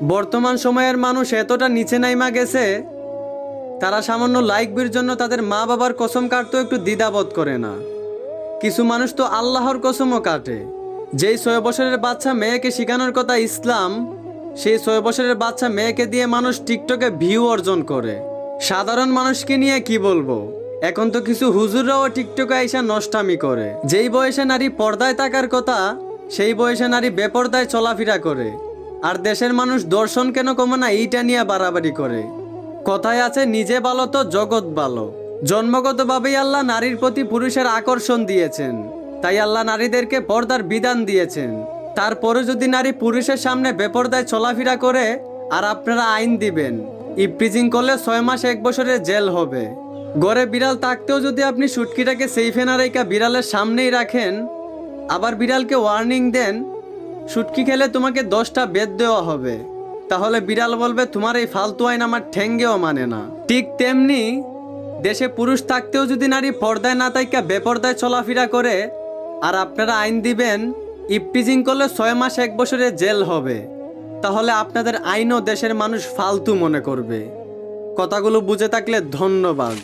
বর্তমান সময়ের মানুষ এতটা নিচে নাইমা গেছে, তারা সামান্য লাইক ভিউর জন্য তাদের মা বাবার কসম কাটতেও একটু দ্বিধাবোধ করে না। কিছু মানুষ তো আল্লাহর কসমও কাটে। যেই 6 বছরের বাচ্চা মেয়েকে শেখানোর কথা ইসলাম, সেই 6 বছরের বাচ্চা মেয়েকে দিয়ে মানুষ টিকটকে ভিউ অর্জন করে। সাধারণ মানুষকে নিয়ে কি বলবো, এখন তো কিছু হুজুররাও টিকটকে আইসা নষ্টামি করে। যেই বয়সে নারী পর্দায় থাকার কথা, সেই বয়সে নারী বেপর্দায় চলাফেরা করে। আর দেশের মানুষ দর্শন কেন কমে না এইটা নিয়ে বাড়াবাড়ি করে। কথায় আছে, নিজে ভালো তো জগৎ ভালো। জন্মগতভাবেই আল্লাহ নারীর প্রতি পুরুষের আকর্ষণ দিয়েছেন, তাই আল্লাহ নারীদেরকে পর্দার বিধান দিয়েছেন। তারপরে যদি নারী পুরুষের সামনে বেপর্দায় চলাফেরা করে, আর আপনারা আইন দিবেন ইপটিজিং করলে 6 মাস 1 বছরের জেল হবে। ঘরে বিড়াল থাকতেও যদি আপনি শুটকিটাকে সেইফে না রেখা বিড়ালের সামনেই রাখেন, আবার বিড়ালকে ওয়ার্নিং দেন শুটকি খেলে তোমাকে 10টা বেদ দেওয়া হবে, তাহলে বিড়াল বলবে তোমার এই ফালতু আইন আমার ঠেঙ্গেও মানে না। ঠিক তেমনি দেশে পুরুষ থাকতেও যদি নারী পর্দায় না থাইকা বেপর্দায় চলাফেরা করে, আর আপনারা আইন দিবেন ইপটিজিং করলে 6 মাস 1 বছরের জেল হবে, তাহলে আপনাদের আইনও দেশের মানুষ ফালতু মনে করবে। কথাগুলো বুঝে থাকলে ধন্যবাদ।